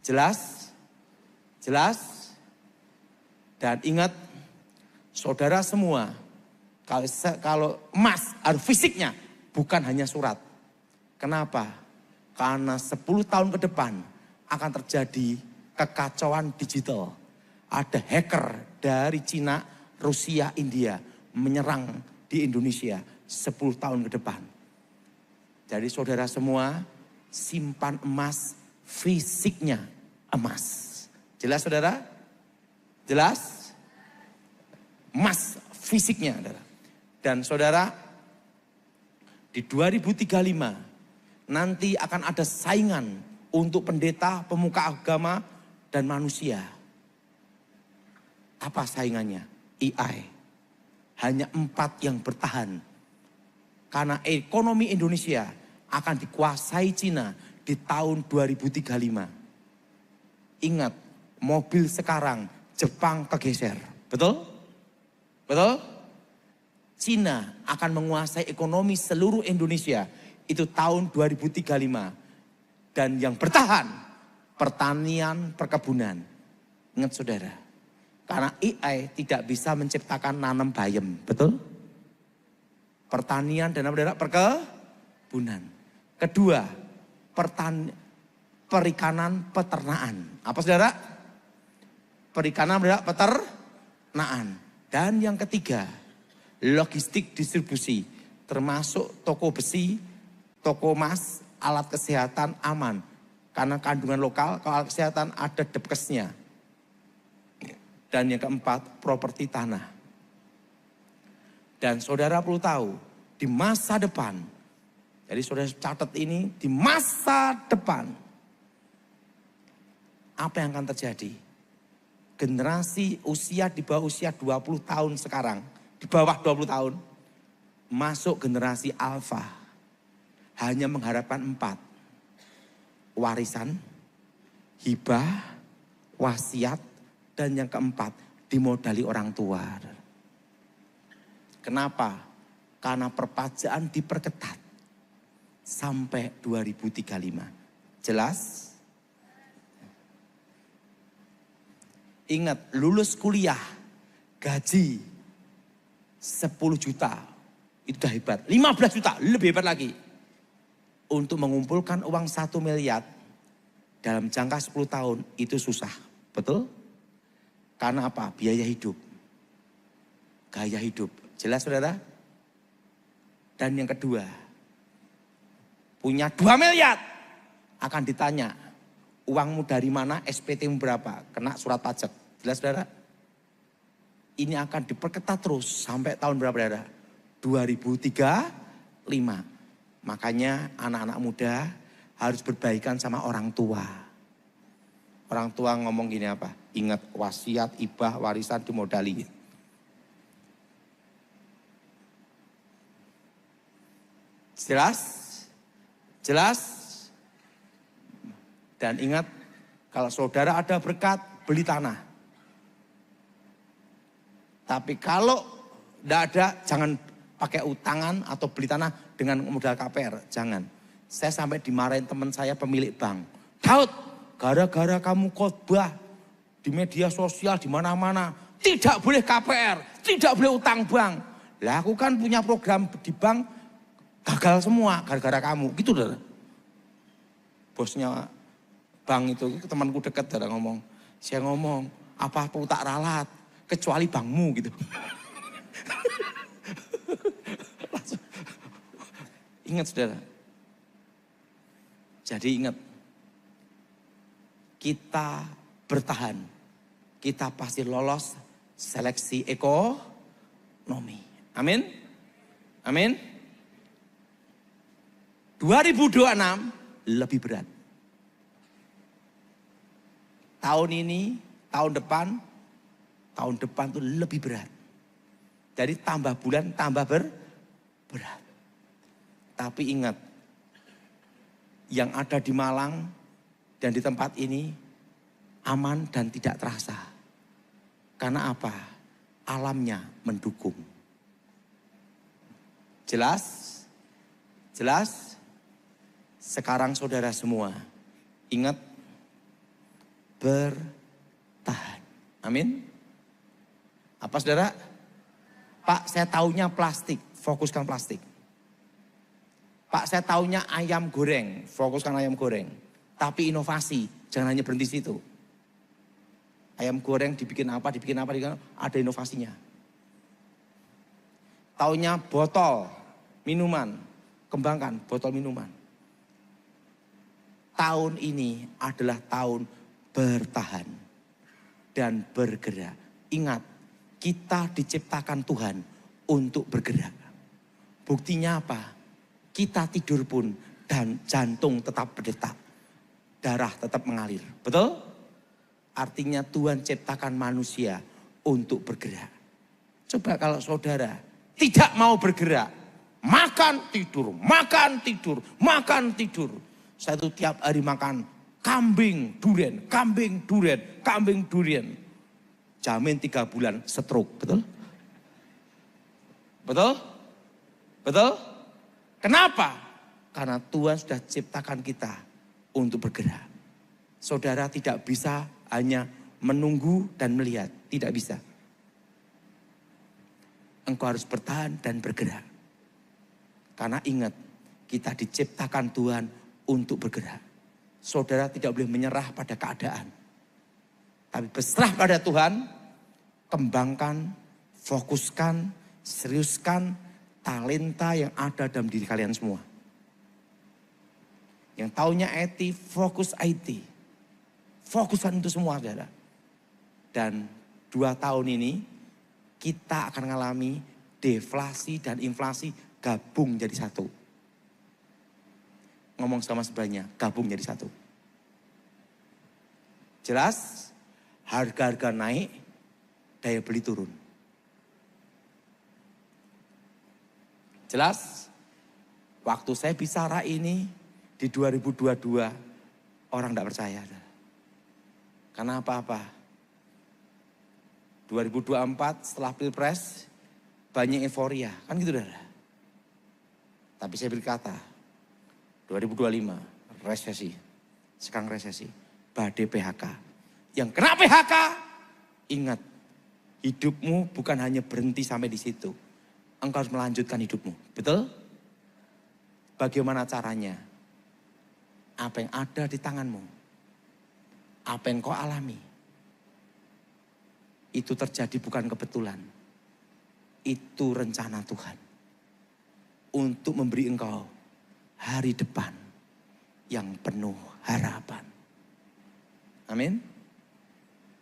Jelas? Jelas? Dan ingat, saudara semua, kalau emas harus fisiknya, bukan hanya surat. Kenapa? Karena 10 tahun ke depan akan terjadi kekacauan digital. Ada hacker dari Cina, Rusia, India menyerang di Indonesia 10 tahun ke depan. Jadi saudara semua, simpan emas, fisiknya emas. Jelas saudara? Jelas? Emas fisiknya saudara. Dan saudara, di 2035 nanti akan ada saingan untuk pendeta, pemuka agama, dan manusia. Apa saingannya? AI. Hanya 4 yang bertahan. Karena ekonomi Indonesia akan dikuasai Cina di tahun 2035. Ingat, mobil sekarang Jepang kegeser. Betul? Betul? Cina akan menguasai ekonomi seluruh Indonesia itu tahun 2035. Dan yang bertahan, pertanian, perkebunan. Ingat saudara, karena AI tidak bisa menciptakan nanam bayam. Betul? Pertanian dan perkebunan. Kedua, perikanan, peternakan. Apa saudara? Perikanan, peternakan. Dan yang ketiga, logistik distribusi. Termasuk toko besi, toko emas, alat kesehatan aman. Karena kandungan lokal, kalau alat kesehatan ada depkesnya. Dan yang keempat, properti tanah. Dan saudara perlu tahu, di masa depan, jadi saudara catat ini, di masa depan, apa yang akan terjadi? Generasi usia di bawah usia 20 tahun sekarang, di bawah 20 tahun, masuk generasi alfa, hanya mengharapkan 4. Warisan, hibah, wasiat, dan yang keempat, dimodali orang tua. Kenapa? Karena perpajaan diperketat sampai 2035. Jelas? Ingat, lulus kuliah, gaji 10 juta, itu udah hebat. 15 juta, lebih hebat lagi. Untuk mengumpulkan uang 1 miliar dalam jangka 10 tahun, itu susah. Betul? Karena apa? Biaya hidup. Gaya hidup. Jelas saudara? Dan yang kedua, punya 2 miliar. Akan ditanya, uangmu dari mana, SPT-mu berapa? Kena surat pajak. Jelas saudara? Ini akan diperketat terus sampai tahun berapa saudara? 2035. Makanya anak-anak muda harus berbaikan sama orang tua. Orang tua ngomong gini apa? Ingat wasiat, hibah, warisan dimodali. Jelas? Jelas? Dan ingat, kalau saudara ada berkat, beli tanah. Tapi kalau tidak ada, jangan pakai utangan atau beli tanah dengan modal KPR. Jangan. Saya sampai dimarahin teman saya pemilik bank. Daud, gara-gara kamu khotbah di media sosial di mana-mana, tidak boleh KPR, tidak boleh utang bank. Lah aku kan punya program di bank, gagal semua gara-gara kamu. Gitu dah. Bosnya bank itu temanku dekat dah ngomong. Saya ngomong, apa perlu tak ralat kecuali bankmu gitu. Ingat saudara. Jadi ingat, kita bertahan, kita pasti lolos seleksi ekonomi. Amin. Amin. 2026 lebih berat. Tahun ini, tahun depan tuh lebih berat. Jadi tambah bulan tambah berat. Tapi ingat, yang ada di Malang dan di tempat ini aman dan tidak terasa. Karena apa? Alamnya mendukung. Jelas? Jelas? Sekarang saudara semua, ingat, bertahan. Amin. Apa saudara? Pak, saya taunya plastik, fokuskan plastik. Pak, saya taunya ayam goreng, fokuskan ayam goreng. Tapi inovasi, jangan hanya berhenti situ. Ayam goreng dibikin apa, ada inovasinya. Taunya botol minuman, kembangkan botol minuman. Tahun ini adalah tahun bertahan dan bergerak. Ingat, kita diciptakan Tuhan untuk bergerak. Buktinya apa? Kita tidur pun dan jantung tetap berdetak. Darah tetap mengalir. Betul? Artinya Tuhan ciptakan manusia untuk bergerak. Coba kalau saudara tidak mau bergerak. Makan, tidur, makan, tidur, makan, tidur. Saya tuh tiap hari makan kambing durian, kambing durian, kambing durian. Jamin 3 bulan stroke, betul? Betul? Betul? Kenapa? Karena Tuhan sudah ciptakan kita untuk bergerak. Saudara tidak bisa hanya menunggu dan melihat, tidak bisa. Engkau harus bertahan dan bergerak. Karena ingat, kita diciptakan Tuhan untuk bergerak. Saudara tidak boleh menyerah pada keadaan. Tapi berserah pada Tuhan, kembangkan, fokuskan, seriuskan talenta yang ada dalam diri kalian semua. Yang taunya IT, fokus IT. Fokuskan itu semua, saudara. Dan 2 tahun ini kita akan mengalami deflasi dan inflasi gabung jadi satu. Ngomong sama sebelahnya, gabung jadi satu. Jelas? Harga-harga naik, daya beli turun. Jelas? Waktu saya bicara ini di 2022, orang tidak percaya. Karena apa-apa? 2024 setelah Pilpres, banyak euforia. Kan gitu, saudara. Tapi saya berkata, 2025 resesi. Sekarang resesi. Badai PHK. Yang kena PHK, ingat, hidupmu bukan hanya berhenti sampai di situ. Engkau harus melanjutkan hidupmu. Betul? Bagaimana caranya? Apa yang ada di tanganmu? Apa yang kau alami? Itu terjadi bukan kebetulan. Itu rencana Tuhan. Untuk memberi engkau hari depan yang penuh harapan. Amin.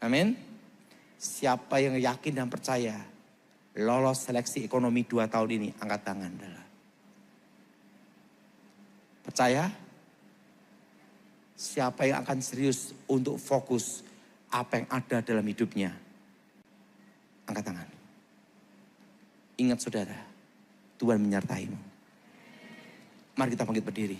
Amin. Siapa yang yakin dan percaya lolos seleksi ekonomi 2 tahun ini, angkat tangan. Percaya? Siapa yang akan serius untuk fokus apa yang ada dalam hidupnya? Angkat tangan. Ingat saudara, Tuhan menyertaimu. Mari kita bangkit berdiri.